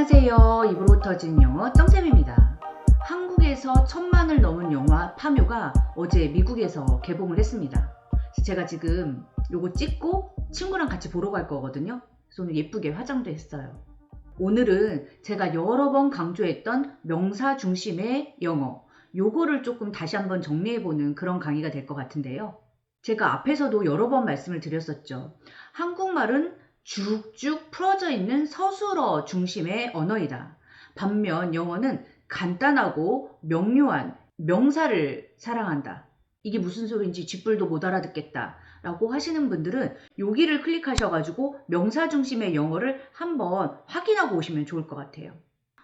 안녕하세요. 입으로 터진 영어 쩡쌤입니다. 한국에서 1000만을 넘은 영화 파묘가 어제 미국에서 개봉을 했습니다. 제가 지금 요거 찍고 친구랑 같이 보러 갈 거거든요. 그래서 오늘 예쁘게 화장도 했어요. 오늘은 제가 여러 번 강조했던 명사 중심의 영어, 요거를 조금 다시 한번 정리해보는 그런 강의가 될 것 같은데요. 제가 앞에서도 여러 번 말씀을 드렸었죠. 한국말은 쭉쭉 풀어져 있는 서술어 중심의 언어이다. 반면 영어는 간단하고 명료한 명사를 사랑한다. 이게 무슨 소리인지 쥐뿔도 못 알아듣겠다 라고 하시는 분들은 여기를 클릭하셔가지고 명사 중심의 영어를 한번 확인하고 오시면 좋을 것 같아요.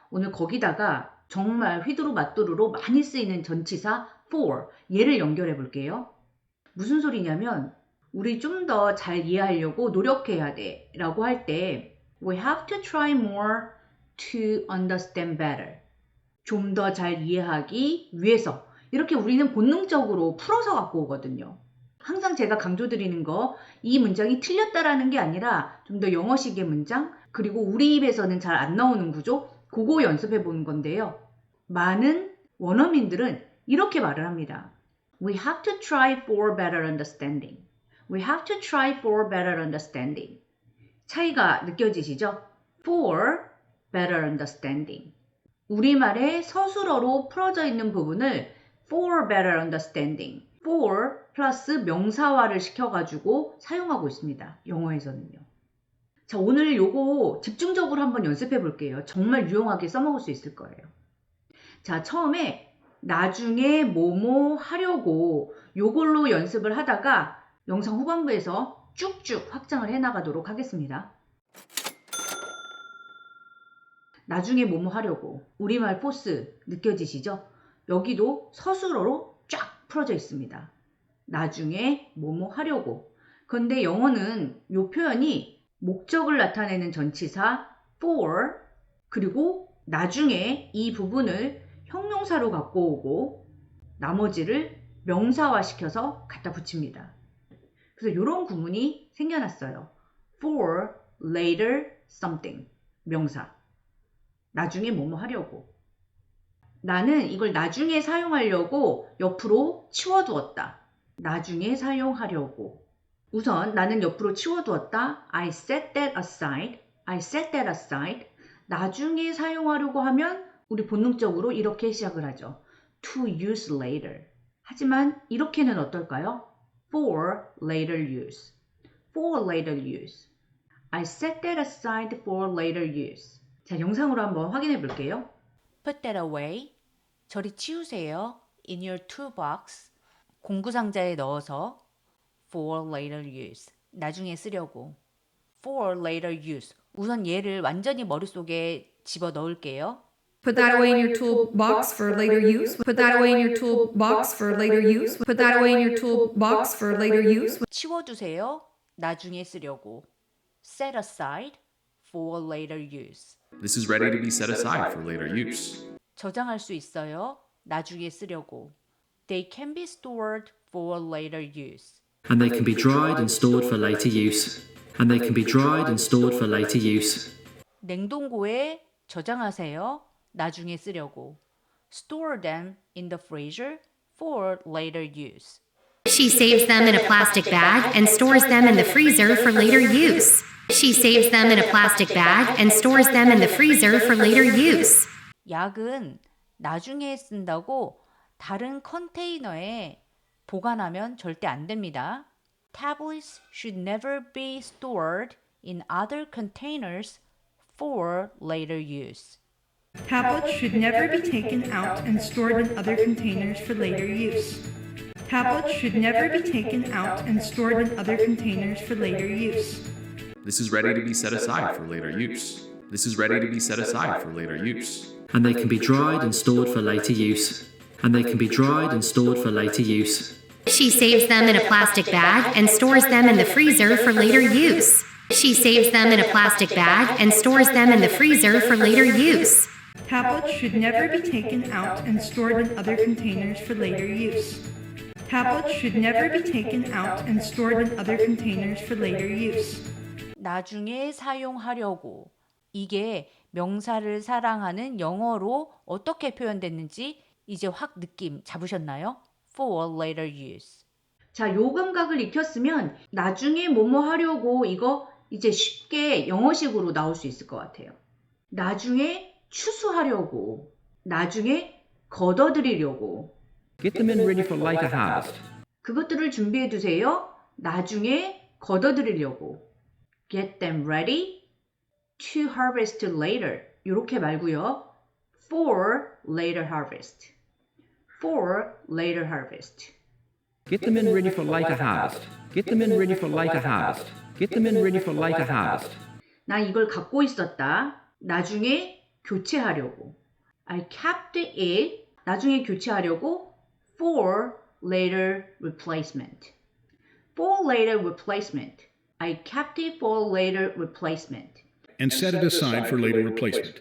오늘 거기다가 정말 휘두루마뚜루로 많이 쓰이는 전치사 for, 얘를 연결해 볼게요. 무슨 소리냐면 우리 좀 더 잘 이해하려고 노력해야 돼 라고 할 때 We have to try more to understand better. 좀 더 잘 이해하기 위해서 이렇게 우리는 본능적으로 풀어서 갖고 오거든요. 항상 제가 강조드리는 거 이 문장이 틀렸다라는 게 아니라 좀 더 영어식의 문장 그리고 우리 입에서는 잘 안 나오는 구조 그거 연습해 보는 건데요. 많은 원어민들은 이렇게 말을 합니다. We have to try for better understanding. We have to try for better understanding. 차이가 느껴지시죠? For better understanding. 우리말의 서술어로 풀어져 있는 부분을 for better understanding. for 플러스 명사화를 시켜가지고 사용하고 있습니다. 영어에서는요. 자, 오늘 요거 집중적으로 한번 연습해 볼게요. 정말 유용하게 써먹을 수 있을 거예요. 자, 처음에 나중에 뭐뭐 하려고 요걸로 연습을 하다가 영상 후반부에서 쭉쭉 확장을 해나가도록 하겠습니다. 나중에 뭐뭐 하려고 우리말 포스 느껴지시죠? 여기도 서술어로 쫙 풀어져 있습니다. 나중에 뭐뭐 하려고. 그런데 영어는 이 표현이 목적을 나타내는 전치사 for 그리고 나중에 이 부분을 형용사로 갖고 오고 나머지를 명사화시켜서 갖다 붙입니다. 그래서 이런 구문이 생겨났어요. For later something. 명사. 나중에 뭐뭐 하려고. 나는 이걸 나중에 사용하려고 옆으로 치워두었다. 나중에 사용하려고. 우선 나는 옆으로 치워두었다. I set that aside. I set that aside. 나중에 사용하려고 하면 우리 본능적으로 이렇게 시작을 하죠. To use later. 하지만 이렇게는 어떨까요? For later use. For later use. I set that aside for later use. 자, 영상으로 한번 확인해 볼게요. Put that away. 저리 치우세요. In your toolbox. 공구 상자에 넣어서. For later use. 나중에 쓰려고. For later use. 우선 얘를 완전히 머릿속에 집어 넣을게요. Put that away in your toolbox for later use. Put that away in your toolbox for later use. Put that away in your toolbox for later use. 치워두세요. 나중에 쓰려고. Set aside for later use. This is ready to be set aside for later use. 저장할 수 있어요. 나중에 쓰려고. They can be stored for later use. And they can be dried and stored for later use. And they can be dried and stored for later use. 냉동고에 저장하세요. 나중에 쓰려고. Store them in the freezer for later use. She saves them in a plastic bag and stores them in the freezer for later use. She saves them in a plastic bag and stores them in the freezer for later use. 약은 나중에 쓴다고 다른 컨테이너에 보관하면 절대 안 됩니다. Tablets should never be stored in other containers for later use. Tablets should never be taken out and stored in other containers for later use. Tablets should never be taken out and stored in other containers for later use. This is ready to be set aside for later use. This is ready to be set aside for later use. And they can be dried and stored for later use. And they can be dried and stored for later use. She saves them in a plastic bag and stores them in the freezer for later use. She saves them in a plastic bag and stores them in the freezer for later use. Tablets should never be taken out and stored in other containers for later use. Tablets should never be taken out and stored in other containers for later use. 나중에 사용하려고. 이게 명사를 사랑하는 영어로 어떻게 표현됐는지 이제 확 느낌 잡으셨나요? For later use. 자, 요 감각을 익혔으면 나중에 뭐뭐 하려고 이거 이제 쉽게 영어식으로 나올 수 있을 것 같아요. 나중에 추수하려고, 나중에 걷어들이려고, Get them in ready for later harvest. 그것들을 준비해 두세요. 나중에 걷어들이려고. Get them ready to harvest later. 이렇게 말고요. For later harvest. For later harvest. Get them in ready for later harvest. Get them in ready for later harvest. Get them in ready for later harvest. 나 이걸 갖고 있었다. 나중에 교체하려고. I kept it. 나중에 교체하려고. For later replacement. For later replacement. I kept it for later replacement. and set it aside for later replacement,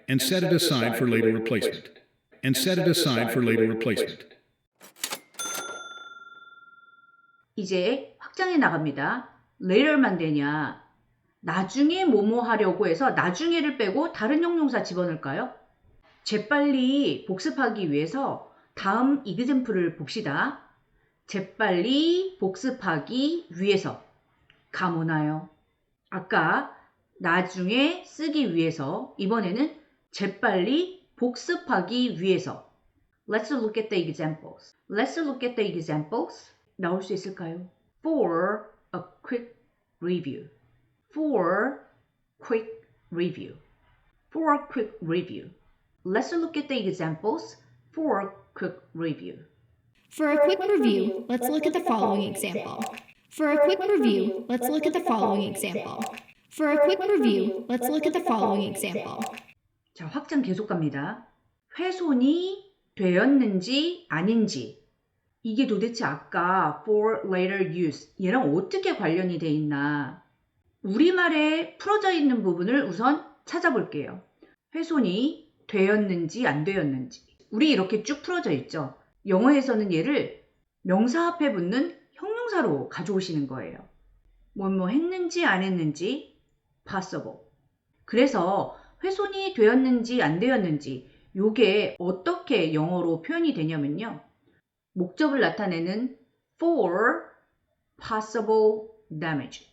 and set it aside for later replacement, and set it aside for later replacement. 이제 확장해 나갑니다. later만 되냐? 나중에 뭐뭐 하려고 해서 나중에를 빼고 다른 형용사 집어넣을까요? 재빨리 복습하기 위해서 다음 example을 봅시다. 재빨리 복습하기 위해서 가 뭐나요? 아까 나중에 쓰기 위해서 이번에는 재빨리 복습하기 위해서. Let's look at the examples. Let's look at the examples. 나올 수 있을까요? For a quick review. For quick review. For a quick review. Let's look at the examples for a quick review. For a quick review, let's look at the following example. For a quick review, let's look at the following example. For a quick review, let's look at the following example. 자, 확장 계속 갑니다. 훼손이 되었는지 아닌지. 이게 도대체 아까 for later use 얘랑 어떻게 관련이 돼 있나. 우리말에 풀어져 있는 부분을 우선 찾아볼게요. 훼손이 되었는지 안 되었는지. 우리 이렇게 쭉 풀어져 있죠. 영어에서는 얘를 명사 앞에 붙는 형용사로 가져오시는 거예요. 뭐 했는지 안 했는지 possible. 그래서 훼손이 되었는지 안 되었는지 요게 어떻게 영어로 표현이 되냐면요. 목적을 나타내는 for possible damage.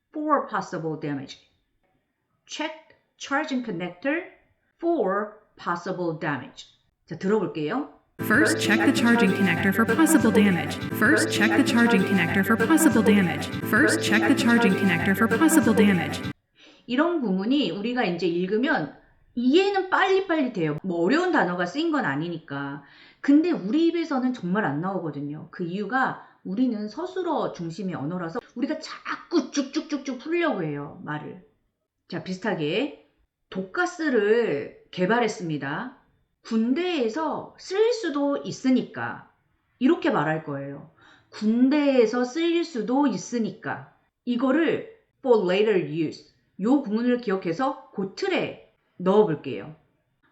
For possible damage. Check charging connector for possible damage. 자, 들어볼게요. First, check the charging connector for possible damage. First, check the charging connector for possible damage. First, check the charging connector for possible damage. 이런 구문이 우리가 이제 읽으면 이해는 빨리빨리 돼요. 뭐 어려운 단어가 쓰인 건 아니니까. 근데 우리 입에서는 정말 안 나오거든요. 그 이유가 우리는 서술어 중심의 언어라서 우리가 자꾸 쭉쭉쭉쭉 풀려고 해요. 말을. 자, 비슷하게 독가스를 개발했습니다. 군대에서 쓸 수도 있으니까 이렇게 말할 거예요. 군대에서 쓰일 수도 있으니까 이거를 for later use 요 구문을 기억해서 그 틀에 넣어볼게요.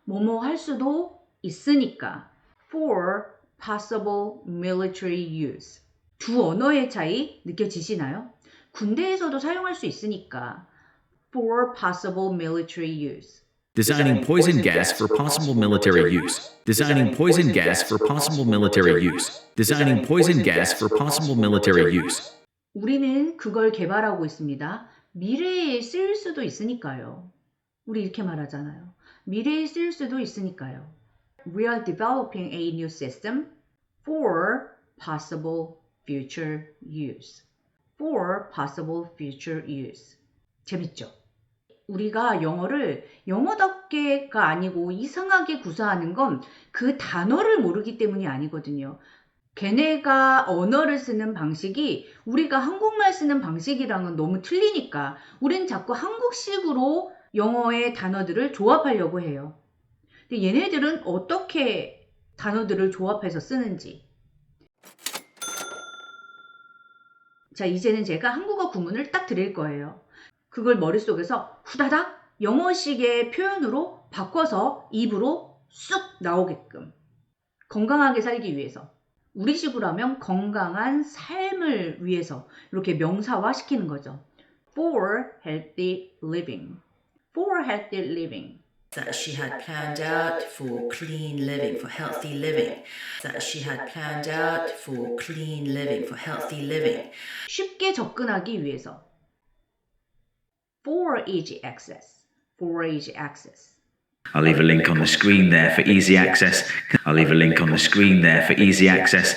뭐뭐 할 수도 있으니까 for possible military use 두 언어의 차이 느껴지시나요? 군대에서도 사용할 수 있으니까 for possible military use Designing poison gas for possible military use. Designing poison gas for possible military use. Designing poison gas for possible military use. 우리는 그걸 개발하고 있습니다. 미래에 쓰일 수도 있으니까요. 우리 이렇게 말하잖아요. 미래에 쓰일 수도 있으니까요. We are developing a new system for possible future use. For possible future use. 재밌죠? 우리가 영어를 영어답게가 아니고 이상하게 구사하는 건 그 단어를 모르기 때문이 아니거든요. 걔네가 언어를 쓰는 방식이 우리가 한국말 쓰는 방식이랑은 너무 틀리니까 우린 자꾸 한국식으로 영어의 단어들을 조합하려고 해요. 근데 얘네들은 어떻게 단어들을 조합해서 쓰는지. 자, 이제는 제가 한국어 구문을 딱 드릴 거예요. 그걸 머릿속에서 후다닥 영어식의 표현으로 바꿔서 입으로 쑥 나오게끔. 건강하게 살기 위해서. 우리식으로 하면 건강한 삶을 위해서 이렇게 명사화 시키는 거죠. For healthy living. for healthy living. That she had planned out for clean living, for healthy living. That she had planned out for clean living, for healthy living. 쉽게 접근하기 위해서. For easy access. For easy access. I'll leave a link on the screen there for easy access. I'll leave a link on the screen there for easy access.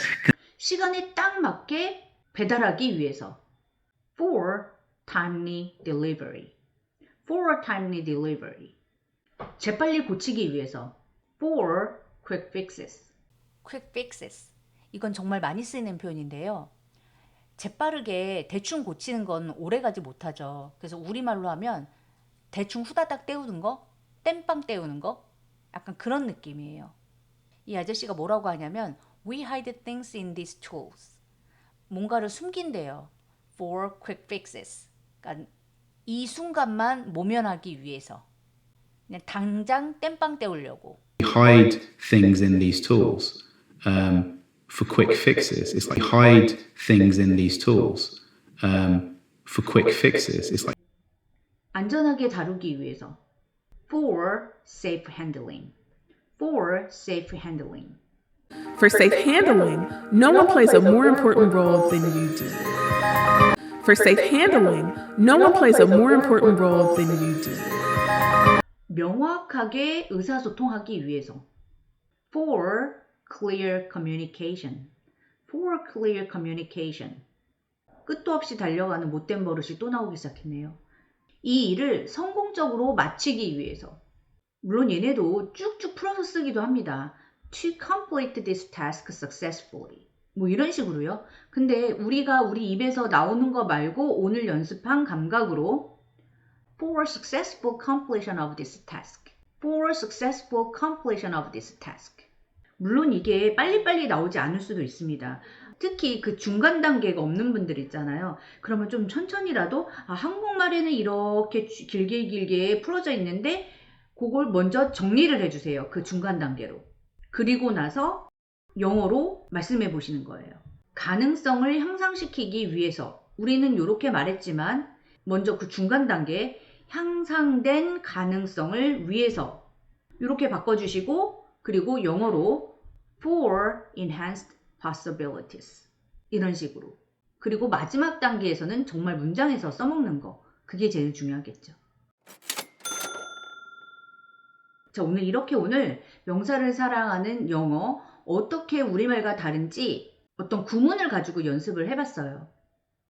시간에 딱 맞게 배달하기 위해서. For timely delivery. For timely delivery. 재빨리 고치기 위해서. For quick fixes. quick fixes. 이건 정말 많이 쓰이는 표현인데요. 재빠르게 대충 고치는 건 오래가지 못하죠. 그래서 우리말로 하면 대충 후다닥 때우는 거, 땜빵 때우는 거, 약간 그런 느낌이에요. 이 아저씨가 뭐라고 하냐면 We hide things in these tools. 뭔가를 숨긴대요. For quick fixes. 그러니까 이 순간만 모면하기 위해서. 그냥 당장 땜빵 때우려고. Hide things in these tools for quick fixes. It's like hide things in these tools for quick fixes. It's like 안전하게 다루기 위해서. For safe handling. For safe handling. For safe handling, no one plays a more important role than you do. For safe handling, no one plays a more important role than you do. 명확하게 의사소통하기 위해서. For clear communication. For clear communication. 끝도 없이 달려가는 못된 버릇이 또 나오기 시작했네요. 이 일을 성공적으로 마치기 위해서. 물론 얘네도 쭉쭉 풀어서 쓰기도 합니다. To complete this task successfully. 뭐 이런 식으로요. 근데 우리가 우리 입에서 나오는 거 말고 오늘 연습한 감각으로 For successful completion of this task. For successful completion of this task. 물론 이게 빨리빨리 나오지 않을 수도 있습니다. 특히 그 중간 단계가 없는 분들 있잖아요. 그러면 좀 천천히라도 한국말에는 이렇게 길게 풀어져 있는데 그걸 먼저 정리를 해주세요. 그 중간 단계로. 그리고 나서 영어로 말씀해 보시는 거예요. 가능성을 향상시키기 위해서 우리는 이렇게 말했지만 먼저 그 중간 단계 향상된 가능성을 위해서 이렇게 바꿔주시고 그리고 영어로 for enhanced possibilities 이런 식으로 그리고 마지막 단계에서는 정말 문장에서 써먹는 거 그게 제일 중요하겠죠. 자, 오늘 명사를 사랑하는 영어 어떻게 우리말과 다른지 어떤 구문을 가지고 연습을 해봤어요.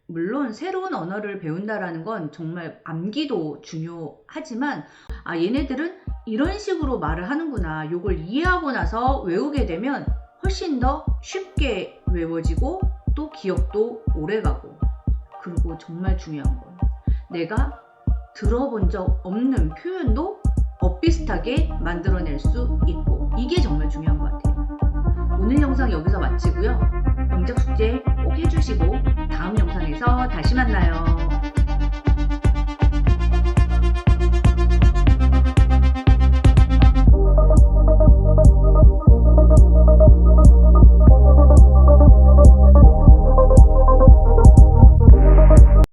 물론 새로운 언어를 배운다라는 건 정말 암기도 중요하지만 얘네들은 이런 식으로 말을 하는구나. 요걸 이해하고 나서 외우게 되면 훨씬 더 쉽게 외워지고 또 기억도 오래가고 그리고 정말 중요한 건 내가 들어본 적 없는 표현도 엇비슷하게 만들어낼 수 있고 이게 정말 중요한 것 같아요. 오늘 영상 여기서 마치고요. 동작 숙제 꼭 해주시고 다음 영상에서 다시 만나요.